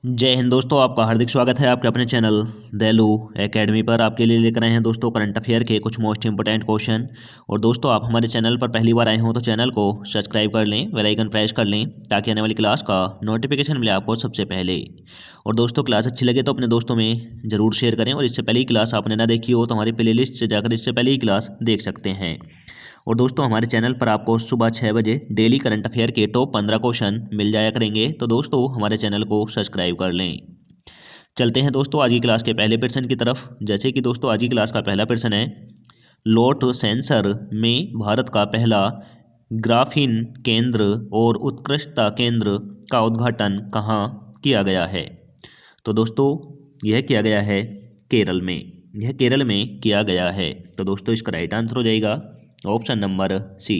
जय हिंद दोस्तों, आपका हार्दिक स्वागत है आपके अपने चैनल दैलू एकेडमी पर। आपके लिए लेकर आए हैं दोस्तों करंट अफेयर के कुछ मोस्ट इंपोर्टेंट क्वेश्चन। और दोस्तों, आप हमारे चैनल पर पहली बार आए हो तो चैनल को सब्सक्राइब कर लें, बेल आइकन प्रेस कर लें ताकि आने वाली क्लास का नोटिफिकेशन मिले आपको सबसे पहले। और दोस्तों, क्लास अच्छी लगे तो अपने दोस्तों में ज़रूर शेयर करें। और इससे पहले ही क्लास आपने ना देखी हो तो हमारी प्ले लिस्ट से जाकर इससे पहले ही क्लास देख सकते हैं। और दोस्तों, हमारे चैनल पर आपको सुबह 6 बजे डेली करंट अफेयर के टॉप 15 क्वेश्चन मिल जाया करेंगे। तो दोस्तों, हमारे चैनल को सब्सक्राइब कर लें। चलते हैं दोस्तों आज की क्लास के पहले प्रश्न की तरफ। जैसे कि दोस्तों, आज की क्लास का पहला प्रश्न है, लोट सेंसर में भारत का पहला ग्राफीन केंद्र और उत्कृष्टता केंद्र का उद्घाटन कहाँ किया गया है? तो दोस्तों, यह किया गया है केरल में। यह केरल में किया गया है। तो दोस्तों, इसका राइट आंसर हो जाएगा option number C.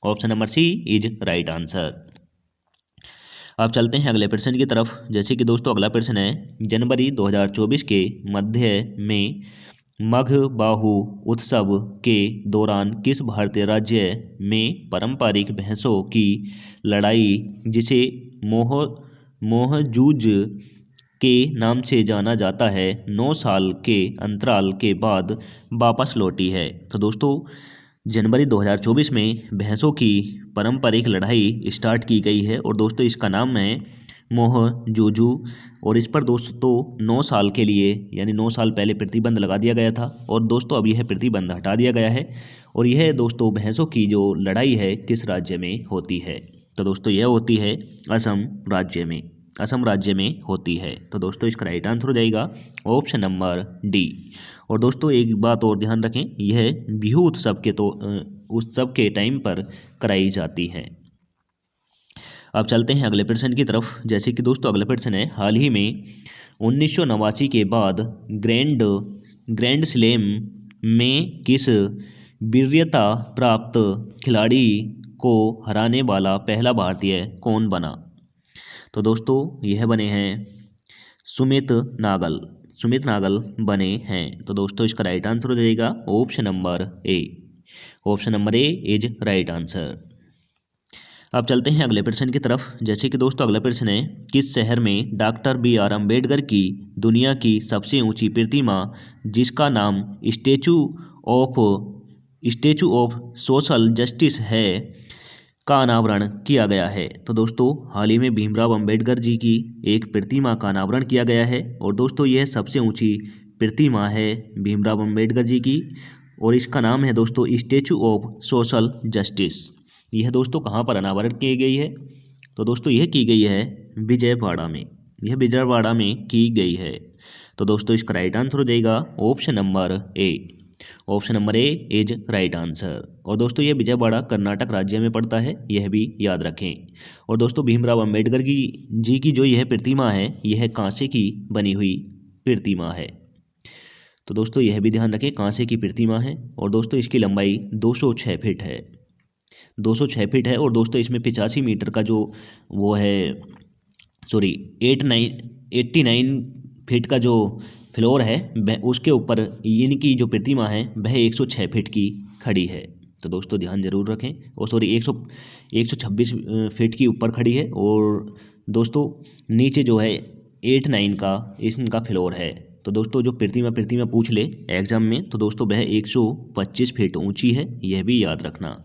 Option number C is right answer. अब चलते हैं अगले प्रश्न की तरफ। जैसे कि दोस्तों, अगला प्रश्न है, जनवरी 2024 के मध्य में मघ बाहु उत्सव के दौरान किस भारतीय राज्य में पारंपरिक भैंसों की लड़ाई, जिसे मोह मोहजूज के नाम से जाना जाता है, 9 साल के अंतराल के बाद वापस लौटी है? तो दोस्तों, जनवरी 2024 में भैंसों की पारंपरिक लड़ाई स्टार्ट की गई है। और दोस्तों, इसका नाम है मोहजूजू। और इस पर दोस्तों 9 साल के लिए यानी 9 साल पहले प्रतिबंध लगा दिया गया था। और दोस्तों, अब यह प्रतिबंध हटा दिया गया है। और यह दोस्तों भैंसों की जो लड़ाई है किस राज्य में होती है? तो दोस्तों, यह होती है असम राज्य में। असम राज्य में होती है। तो दोस्तों, इसका राइट आंसर हो जाएगा ऑप्शन नंबर डी। और दोस्तों, एक बात और ध्यान रखें, यह बिहू उत्सव के टाइम पर कराई जाती है। अब चलते हैं अगले प्रश्न की तरफ। जैसे कि दोस्तों, अगला प्रश्न है, हाल ही में 1989 के बाद ग्रैंड स्लैम में किस वरीयता प्राप्त खिलाड़ी को हराने वाला पहला भारतीय कौन बना? तो दोस्तों, यह बने हैं सुमित नागल। सुमित नागल बने हैं। तो दोस्तों, इसका राइट आंसर हो जाएगा option number A. Option number A is right answer. अब चलते हैं अगले प्रश्न की तरफ। जैसे कि दोस्तों, अगला प्रश्न है, किस शहर में डॉक्टर BR अम्बेडकर की दुनिया की सबसे ऊंची प्रतिमा, जिसका नाम स्टेचू ऑफ सोशल जस्टिस है, का अनावरण किया गया है? तो दोस्तों, हाल ही में भीमराव अंबेडकर जी की एक प्रतिमा का अनावरण किया गया है। और दोस्तों, यह सबसे ऊंची प्रतिमा है भीमराव अंबेडकर जी की। और इसका नाम है दोस्तों स्टेचू ऑफ सोशल जस्टिस। यह दोस्तों कहाँ पर अनावरण की गई है? तो दोस्तों, यह की गई है विजयवाड़ा में। यह विजयवाड़ा में की गई है। तो दोस्तों, इसका राइट आंसर हो जाएगा option number A. Option number A is right answer. और दोस्तों, यह विजयवाड़ा कर्नाटक राज्य में पड़ता है, यह भी याद रखें। और दोस्तों, भीमराव अंबेडकर जी की जो यह प्रतिमा है, यह कांसे की बनी हुई प्रतिमा है। तो दोस्तों, यह भी ध्यान रखें, कांसे की प्रतिमा है। और दोस्तों, इसकी लंबाई 206 फीट है। 206 फीट है। और दोस्तों, इसमें 85 मीटर का जो वो है, सॉरी 89 फीट का जो फ्लोर है, उसके ऊपर इनकी जो प्रतिमा है वह 106 फीट की खड़ी है। तो दोस्तों, ध्यान जरूर रखें। और सॉरी 126 फीट की ऊपर खड़ी है। और दोस्तों, नीचे जो है 89 का इनका फ्लोर है। तो दोस्तों, जो प्रतिमा पूछ ले एग्जाम में, तो दोस्तों वह 125 फीट ऊंची है, यह भी याद रखना।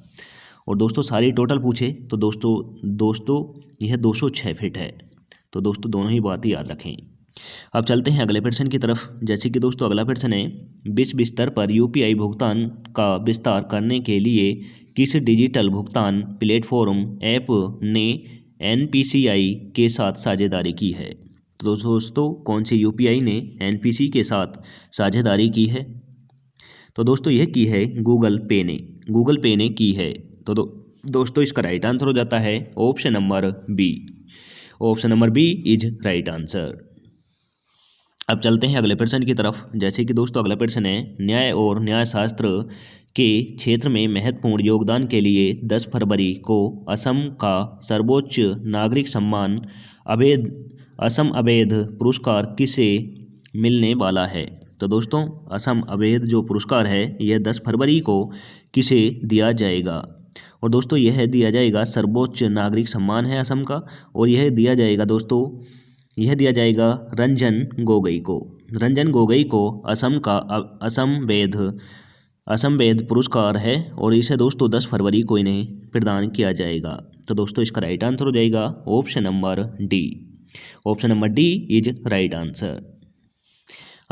और दोस्तों, सारी टोटल पूछे तो दोस्तों यह 206 फीट है। तो दोस्तों, दोनों ही बात याद रखें। अब चलते हैं अगले प्रश्न की तरफ। जैसे कि दोस्तों, अगला प्रश्न है, विश्व स्तर पर UPI भुगतान का विस्तार करने के लिए किस डिजिटल भुगतान प्लेटफॉर्म ऐप ने NPCI के साथ साझेदारी की है? तो दोस्तों, कौन सी UPI ने NPC के साथ साझेदारी की है? तो दोस्तों, यह की है गूगल पे ने की है। तो दोस्तों, इसका राइट आंसर हो जाता है option number B. Option number B is right answer. अब चलते हैं अगले प्रश्न की तरफ। जैसे कि दोस्तों, अगला प्रश्न है, न्याय और न्यायशास्त्र के क्षेत्र में महत्वपूर्ण योगदान के लिए 10 फरवरी को असम का सर्वोच्च नागरिक सम्मान असम अवैध पुरस्कार किसे मिलने वाला है? तो दोस्तों, असम अवैध जो पुरस्कार है, यह 10 फरवरी को किसे दिया जाएगा? और दोस्तों, यह दिया जाएगा, सर्वोच्च नागरिक सम्मान है असम का, और यह दिया जाएगा दोस्तों यह दिया जाएगा रंजन गोगोई को। रंजन गोगोई को असम का असमवेद पुरस्कार है और इसे दोस्तों 10 फरवरी को इन्हें प्रदान किया जाएगा। तो दोस्तों इसका राइट आंसर हो जाएगा option number D. Option number D is right answer.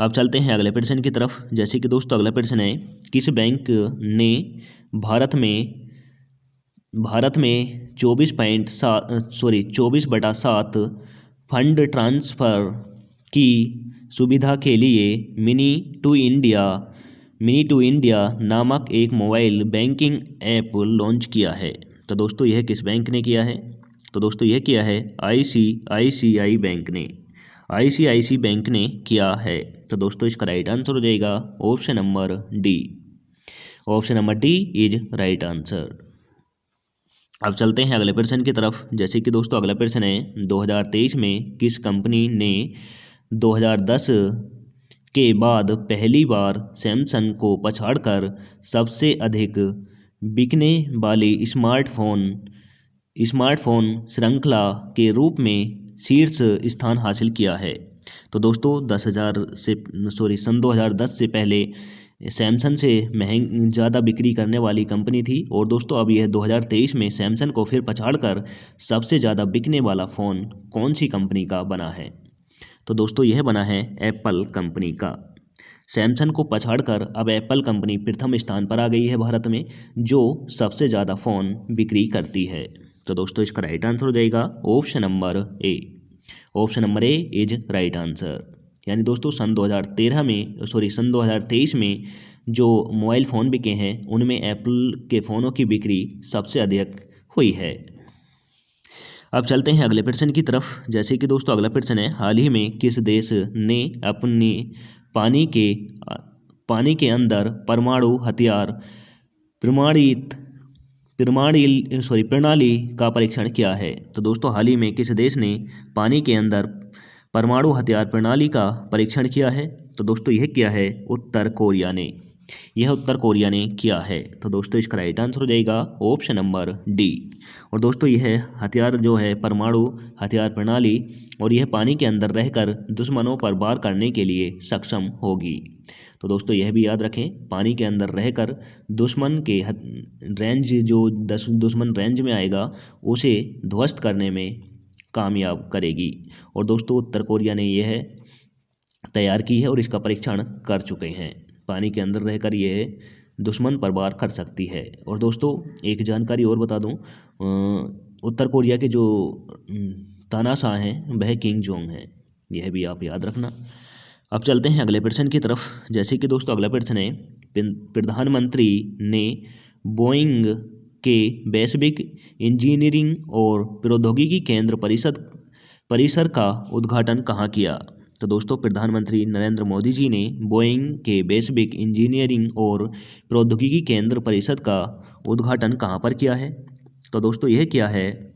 अब चलते हैं अगले प्रश्न की तरफ। जैसे कि दोस्तों अगला प्रश्न है, किस बैंक ने भारत में 24/7 फंड ट्रांसफ़र की सुविधा के लिए मिनी टू इंडिया नामक एक मोबाइल बैंकिंग ऐप लॉन्च किया है। तो दोस्तों यह किस बैंक ने किया है? तो दोस्तों यह किया है ICICI बैंक ने। ICICI बैंक ने किया है। तो दोस्तों इसका राइट आंसर हो जाएगा option number D. Option number D is right answer. अब चलते हैं अगले प्रश्न की तरफ। जैसे कि दोस्तों अगला प्रश्न है, 2023 में किस कंपनी ने 2010 के बाद पहली बार सैमसंग को पछाड़कर सबसे अधिक बिकने वाली स्मार्टफोन श्रृंखला के रूप में शीर्ष स्थान हासिल किया है? तो दोस्तों सन 2010 से पहले सैमसंग से ज़्यादा बिक्री करने वाली कंपनी थी और दोस्तों अब यह 2023 में सैमसंग को फिर पछाड़कर सबसे ज़्यादा बिकने वाला फ़ोन कौन सी कंपनी का बना है? तो दोस्तों यह बना है एप्पल कंपनी का। सैमसंग को पछाड़कर अब एप्पल कंपनी प्रथम स्थान पर आ गई है भारत में, जो सबसे ज़्यादा फ़ोन बिक्री करती है। तो दोस्तों इसका राइट आंसर हो जाएगा option number A. Option number A is right answer. यानी दोस्तों सन 2023 में जो मोबाइल फ़ोन बिके हैं उनमें एप्पल के फ़ोनों की बिक्री सबसे अधिक हुई है। अब चलते हैं अगले प्रश्न की तरफ। जैसे कि दोस्तों अगला प्रश्न है, हाल ही में किस देश ने अपनी पानी के अंदर परमाणु हथियार प्रणाली का परीक्षण किया है? तो दोस्तों हाल ही में किस देश ने पानी के अंदर परमाणु हथियार प्रणाली का परीक्षण किया है? तो दोस्तों यह किया है उत्तर कोरिया ने। यह उत्तर कोरिया ने किया है। तो दोस्तों इसका राइट आंसर हो जाएगा ऑप्शन नंबर डी। और दोस्तों यह हथियार जो है परमाणु हथियार प्रणाली, और यह पानी के अंदर रहकर दुश्मनों पर वार करने के लिए सक्षम होगी। तो दोस्तों यह भी याद रखें, पानी के अंदर रहकर दुश्मन के दुश्मन रेंज में आएगा उसे ध्वस्त करने में कामयाब करेगी। और दोस्तों उत्तर कोरिया ने यह तैयार की है और इसका परीक्षण कर चुके हैं। पानी के अंदर रहकर यह दुश्मन पर वार कर सकती है। और दोस्तों एक जानकारी और बता दूं, उत्तर कोरिया के जो तानाशाह हैं वह किम जोंग हैं, यह भी आप याद रखना। अब चलते हैं अगले प्रश्न की तरफ। जैसे कि दोस्तों अगला प्रश्न है, प्रधानमंत्री ने बोइंग के वैश्विक इंजीनियरिंग और प्रौद्योगिकी केंद्र परिसर का उद्घाटन कहाँ किया? तो दोस्तों प्रधानमंत्री नरेंद्र मोदी जी ने बोइंग के वैश्विक इंजीनियरिंग और प्रौद्योगिकी केंद्र परिषद का उद्घाटन कहाँ पर किया है? तो दोस्तों यह किया है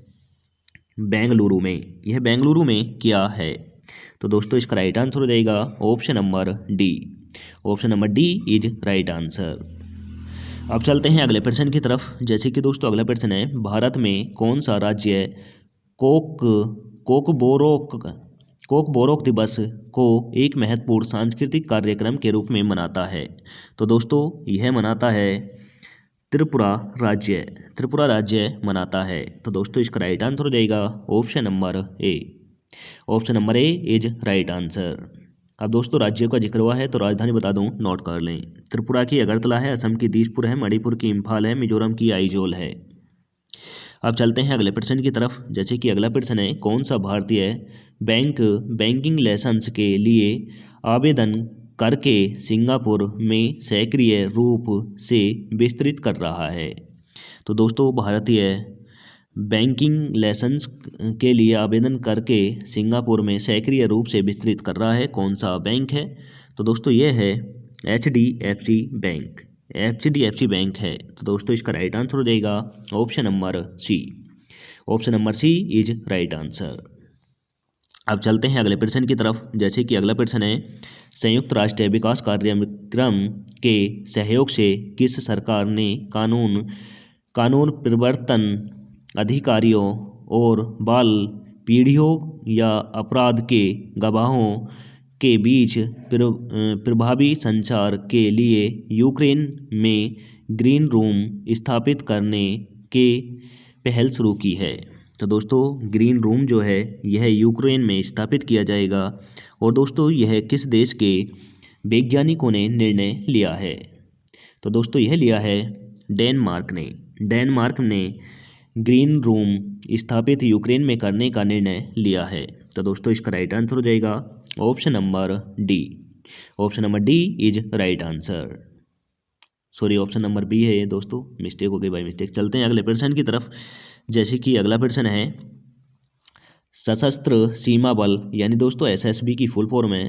बेंगलुरु में। यह बेंगलुरु में किया है। तो दोस्तों इसका राइट आंसर हो जाएगा option number D. Option number D is right answer. अब चलते हैं अगले प्रश्न की तरफ। जैसे कि दोस्तों अगला प्रश्न है, भारत में कौन सा राज्य कोकबोरोक दिवस को एक महत्वपूर्ण सांस्कृतिक कार्यक्रम के रूप में मनाता है? तो दोस्तों यह मनाता है त्रिपुरा राज्य मनाता है। तो दोस्तों इसका राइट आंसर हो जाएगा option number A. Option number A is right answer. अब दोस्तों राज्यों का जिक्र हुआ है तो राजधानी बता दूं, नोट कर लें। त्रिपुरा की अगरतला है, असम की दिसपुर है, मणिपुर की इम्फाल है, मिजोरम की आइजोल है। अब चलते हैं अगले प्रश्न की तरफ। जैसे कि अगला प्रश्न है, कौन सा भारतीय बैंकिंग लाइसेंस के लिए आवेदन करके सिंगापुर में सक्रिय रूप से विस्तृत कर रहा है? तो दोस्तों भारतीय बैंकिंग लाइसेंस के लिए आवेदन करके सिंगापुर में सक्रिय रूप से विस्तृत कर रहा है, कौन सा बैंक है? तो दोस्तों यह है HDFC बैंक। HDFC बैंक है। तो दोस्तों इसका राइट आंसर हो जाएगा option number C. Option number C is right answer. अब चलते हैं अगले प्रश्न की तरफ। जैसे कि अगला प्रश्न है, संयुक्त राष्ट्र विकास कार्यक्रम के सहयोग से किस सरकार ने कानून प्रवर्तन अधिकारियों और बाल या अपराध के गवाहों के बीच प्रभावी संचार के लिए यूक्रेन में ग्रीन रूम स्थापित करने के पहल शुरू की है। तो दोस्तों ग्रीन रूम जो है यह यूक्रेन में स्थापित किया जाएगा। और दोस्तों यह किस देश के वैज्ञानिकों ने निर्णय लिया है? तो दोस्तों यह लिया है डेनमार्क ने। डेनमार्क ने ग्रीन रूम स्थापित यूक्रेन में करने का निर्णय लिया है। तो दोस्तों इसका राइट आंसर हो जाएगा option number D. Option number D is right answer. Sorry, option number B है ये दोस्तों, मिस्टेक हो गई बाई मिस्टेक। चलते हैं अगले प्रश्न की तरफ। जैसे कि अगला प्रश्न है, सशस्त्र सीमा बल यानी दोस्तों एसएसबी की फुल फॉर्म है,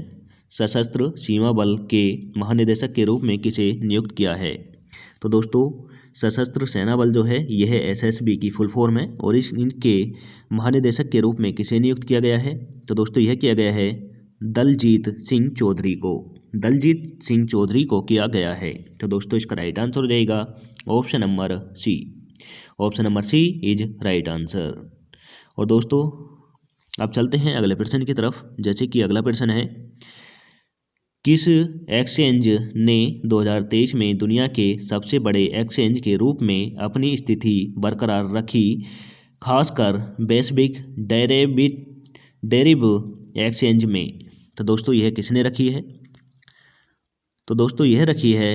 सशस्त्र सीमा बल के महानिदेशक के रूप में किसे नियुक्त किया है? तो दोस्तों सशस्त्र सेना बल जो है यह एसएसबी की फुल फॉर्म है और इनके महानिदेशक के रूप में किसे नियुक्त किया गया है? तो दोस्तों यह किया गया है दलजीत सिंह चौधरी को। दलजीत सिंह चौधरी को किया गया है। तो दोस्तों इसका राइट आंसर हो जाएगा option number C. Option number C is right answer. और दोस्तों अब चलते हैं अगले प्रश्न की तरफ। जैसे कि अगला प्रश्न है, किस एक्सचेंज ने 2023 में दुनिया के सबसे बड़े एक्सचेंज के रूप में अपनी स्थिति बरकरार रखी, खासकर वैश्विक डेरिव एक्सचेंज में? तो दोस्तों यह किसने रखी है? तो दोस्तों यह रखी है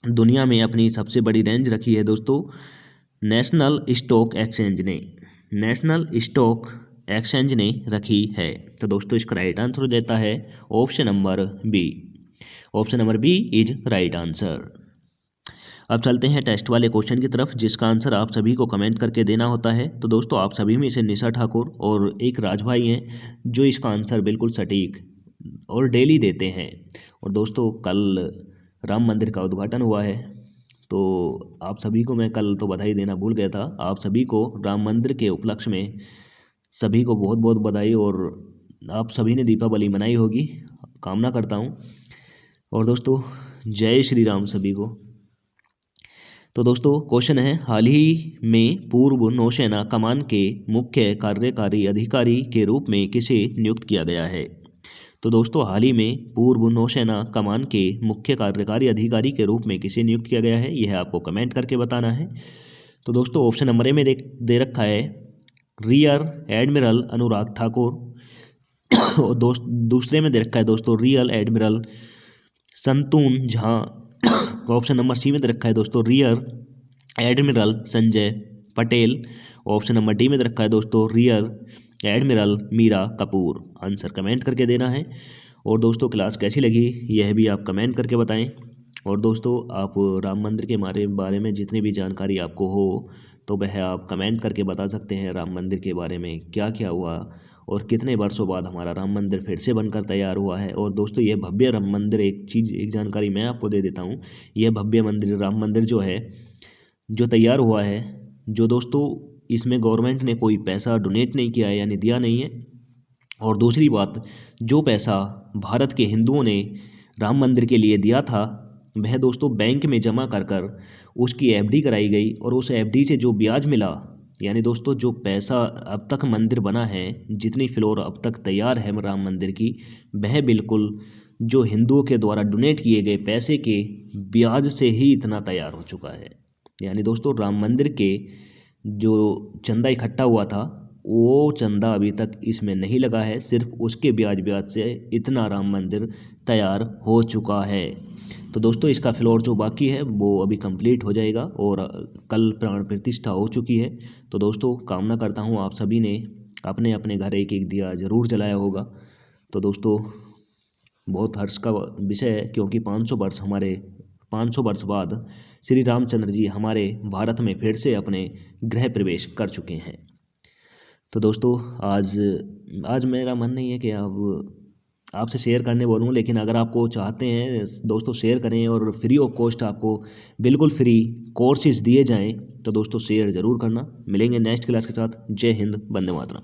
दुनिया में अपनी सबसे बड़ी रेंज रखी है दोस्तों नेशनल स्टॉक एक्सचेंज ने। नेशनल स्टॉक एक्सचेंज ने रखी है। तो दोस्तों इसका राइट आंसर हो जाता है option number B. Option number B is right answer. अब चलते हैं टेस्ट वाले क्वेश्चन की तरफ, जिसका आंसर आप सभी को कमेंट करके देना होता है। तो दोस्तों आप सभी में से निशा ठाकुर और एक राज भाई हैं जो इसका आंसर बिल्कुल सटीक और डेली देते हैं। और दोस्तों कल राम मंदिर का उद्घाटन हुआ है, तो आप सभी को मैं कल तो बधाई देना भूल गया था। आप सभी को राम मंदिर के उपलक्ष्य में सभी को बहुत बहुत बधाई, और आप सभी ने दीपावली मनाई होगी, कामना करता हूँ। और दोस्तों जय श्री राम सभी को। तो दोस्तों क्वेश्चन है, हाल ही में पूर्व नौसेना कमान के मुख्य कार्यकारी अधिकारी के रूप में किसे नियुक्त किया गया है? तो दोस्तों हाल ही में पूर्व नौसेना कमान के मुख्य कार्यकारी अधिकारी के रूप में किसे नियुक्त किया गया है, यह आपको कमेंट करके बताना है। तो दोस्तों ऑप्शन नंबर ए में दे रखा है रियर एडमिरल अनुराग ठाकुर और दूसरे में दे रखा है दोस्तों rear admiral Santun Jha. Option number C में दे रखा है दोस्तों rear admiral Sanjay Patel. Option number D में दे रखा है दोस्तों rear admiral Meera Kapoor. Answer comment करके देना है। और दोस्तों क्लास कैसी लगी यह भी आप कमेंट करके बताएं। और दोस्तों आप राम मंदिर के बारे में जितनी भी जानकारी आपको हो तो वह आप कमेंट करके बता सकते हैं। राम मंदिर के बारे में क्या क्या हुआ और कितने वर्षों बाद हमारा राम मंदिर फिर से बनकर तैयार हुआ है। और दोस्तों ये भव्य राम मंदिर, एक जानकारी मैं आपको दे देता हूँ, यह भव्य मंदिर राम मंदिर जो है जो तैयार हुआ है, जो दोस्तों इसमें गवर्नमेंट ने कोई पैसा डोनेट नहीं किया है, यानी दिया नहीं है। और दूसरी बात, जो पैसा भारत के हिंदुओं ने राम मंदिर के लिए दिया था वह दोस्तों बैंक में जमा कर कर उसकी एफडी कराई गई, और उस एफडी से जो ब्याज मिला, यानी दोस्तों जो पैसा अब तक मंदिर बना है, जितनी फ्लोर अब तक तैयार है राम मंदिर की, वह बिल्कुल जो हिंदुओं के द्वारा डोनेट किए गए पैसे के ब्याज से ही इतना तैयार हो चुका है। यानी दोस्तों राम मंदिर के जो चंदा इकट्ठा हुआ था वो चंदा अभी तक इसमें नहीं लगा है, सिर्फ उसके ब्याज से इतना राम मंदिर तैयार हो चुका है। तो दोस्तों इसका फ्लोर जो बाकी है वो अभी कंप्लीट हो जाएगा और कल प्राण प्रतिष्ठा हो चुकी है। तो दोस्तों कामना करता हूँ आप सभी ने अपने अपने घर एक एक दिया ज़रूर जलाया होगा। तो दोस्तों बहुत हर्ष का विषय है, क्योंकि 500 वर्ष बाद श्री रामचंद्र जी हमारे भारत में फिर से अपने गृह प्रवेश कर चुके हैं। तो दोस्तों आज मेरा मन नहीं है कि अब आपसे शेयर करने बोलूँ, लेकिन अगर आपको चाहते हैं दोस्तों शेयर करें और फ्री ऑफ कॉस्ट आपको बिल्कुल फ्री कोर्सेज दिए जाएं, तो दोस्तों शेयर ज़रूर करना। मिलेंगे नेक्स्ट क्लास के साथ। जय हिंद, वंदे मातरम।